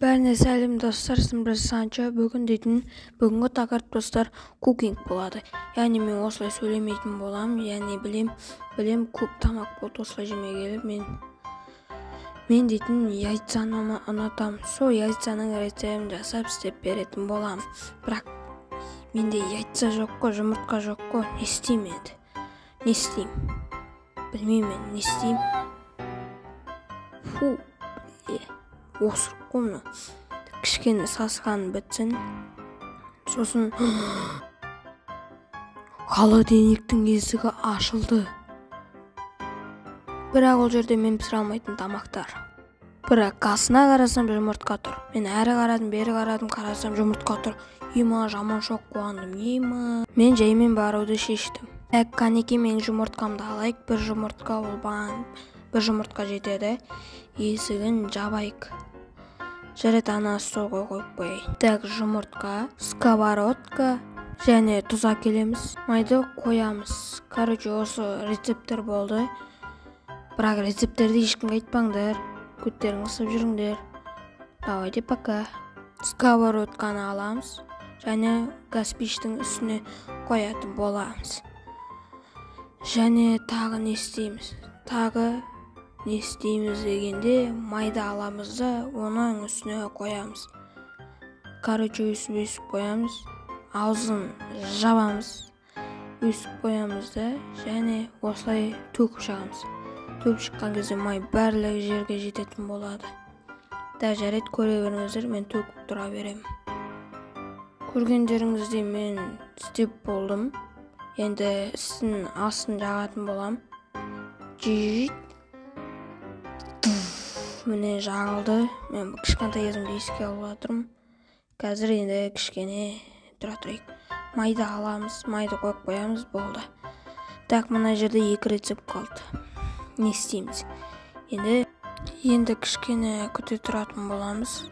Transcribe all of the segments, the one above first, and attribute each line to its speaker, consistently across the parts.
Speaker 1: Бәріне сәлем достар, сіздер Санчо. Бүгінгі тақырып достар кукинг болады. Яғни мен осылай сөйлемейтін болам, яғни білем көп тамақ болды осылай жемей келіп, мен дейтін яйцаны ұнатам. Сол яйцаның рецептін жасап істеп беретін болам. Бірақ менде яйца жоқ қой, жұмыртқа жоқ қой. Не істеймін енді? Не істеймін? Білмеймін, не істеймін? Осыр қойны кішкене сасқан бітсін, сосын холодильниктің есігі ашылды. Бірақ ол жерде мен пісіре алмайтын тамақтар. Бірақ қасына қарасам жұмыртқа тұр. Мен әрі қарадым, бері қарадым, қарасам жұмыртқа тұр. Ема жаман шок қуандым. Мен жаймен баруды шештім. Қанеке мен жұмыртқамды алайық. Бір жұмыртқа жетеді. Есігін жабайық. Жарет анасы солға қойып қойайын. Так, жұмыртқа, сковородка және тұз әкелеміз. Майды қоямыз. Осы рецепттер болды. Бірақ рецепттерді ешкімге айтпаңдар. Көттерін қысып жүріңдер. Давайте пока. Сковородканы аламыз. Және газ пештің үстіне қоятын боламыз. Және тағы не істейміз? Не істейміз дегенде майды аламыз да оның үстіне қоямыз. Өсіп қоямыз. Аузын жабамыз. Өсіп қоямыз да және осылай төгіп шығамыз. Төгіп шыққан кезде май барлық жерге жететін болады. Жарет көре беріңіздер, мен төгіп тұра беремін. Көргендеріңізде мен істеп болдым. Енді істің астын жағатын болам. Міне жағылды. Мен кішкентай кезімде еске алып жатырмын. Қазір енді кішкене тұра тұрайық. Майды аламыз, майды қойып қоямыз, болды. Так, мына жерде 2 рецепт қалды. Не істейміз? Енді кішкене күте тұратын боламыз.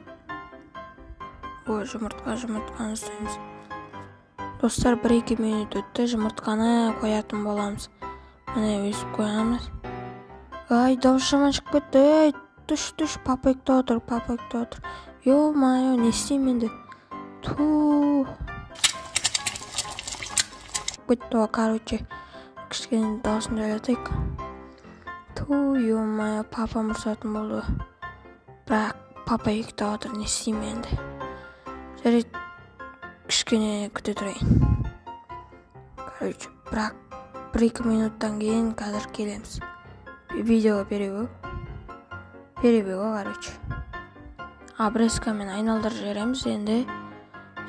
Speaker 1: Жұмыртқаны ұстаймыз. Достар, 1-2 минут өтті, жұмыртқаны қоятын боламыз. Міне өсіп қоямыз. Ай, дауыс жаман шығып кетті. Түш, папайықта отыр. Ё-майо, не істеймін енді? Кетті, кішкене дауысын жайлатайық. Ё-майо, папам ұрсатын болды. Бірақ папайықта отыр, не істеймін енді? Жарайды, кішкене күте тұрайын. Бірақ 1-2 минуттан кейін қазір келеміз. Видеоға перебеу, Обрезкамен айналдырып жібереміз енді.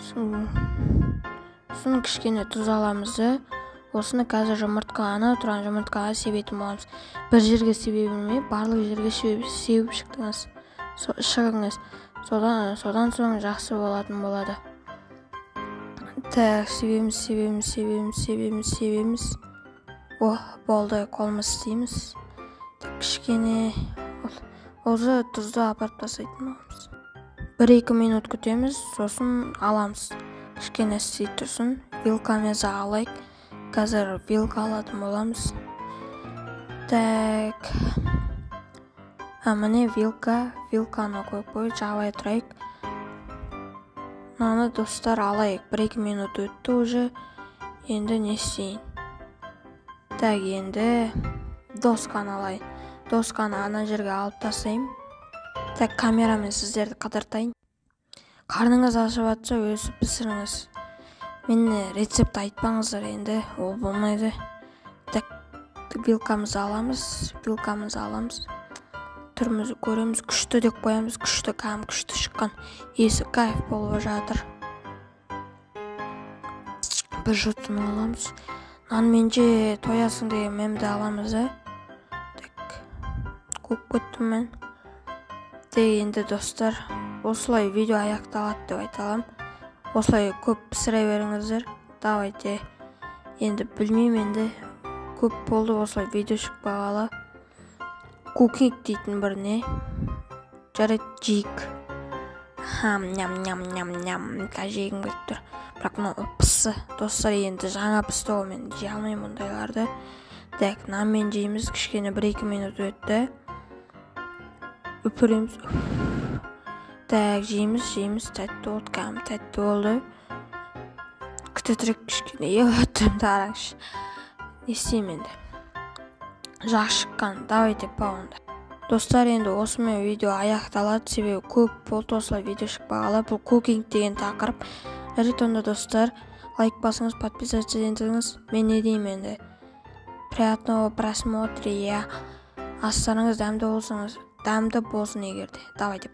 Speaker 1: Сосын кішкене тұз аламыз. Осыны қазір тұрған жұмыртқаға себетін боламыз. Бір жерге себе білмей, барлық жерге себіп шығыңыз. Содан соң жақсы болатын болады. Так, себеміз. Болды, қолымыз істейміз. Кішкене осы тұзды апарып тастайтын боламыз. 1-2 минут күтеміз, сосын аламыз. Кішкене істей тұрсын, вилкамызды алайық. Қазір вилка алатын боламыз. Так, міне вилканы қойып жабай тұрайық. Мынаны достар алайық. 1-2 минут өтті уже. Енді не істейін? Так, енді досканы алайын. Досканы ана жерге алып тастайым. Так, камерамен сіздерді қыдыртайын. Қарныңыз ашып жатса өсіп пісіріңіз. Мен рецепт айтпаңыздар енді, ол болмайды. Так, вилкамызды аламыз. Түрімізді көреміз, күшті деп қоямыз. Күшті шыққан. Есі кайф болып жатыр. Бір жұтын аламыз. Нанменше тоясың деген мемді аламыз. Көп көттім мен. Енді достар, осылай видео аяқталады деп айталам. Осылай көп пісіре беріңіздер. Давайте. Енді білмеймін енді. Көп болды осылай видео шықпағалы. Кукинг дейтін бір не? Жарет жейік. Ням. Жегім кетіп тұр. Бірақ мұны ұпысы. Достар, енді жаңа пісті ол, мен жей алмаймын мұндайларды. Так, нанмен жейміз. Кішкене 1-2 минут өтті. Өпіреміз. Так, жейміз, тәтті болды, кәдімгі тәтті болды. Күте тұрып кішкене ебаттым, тараңшы. Не істеймін енді? Жақсы шыққан, давайте онда. Достар, енді осымен видео аяқталады, себебі көп болды осылай видео шықпағалы. Бұл кукинг деген тақырып. Жарайды онда достар, лайк басыңыз, подписываться етіңіз. Мен не деймін енді? Приятного просмотра, астарыңыз дәмді болсын егерде. Давайте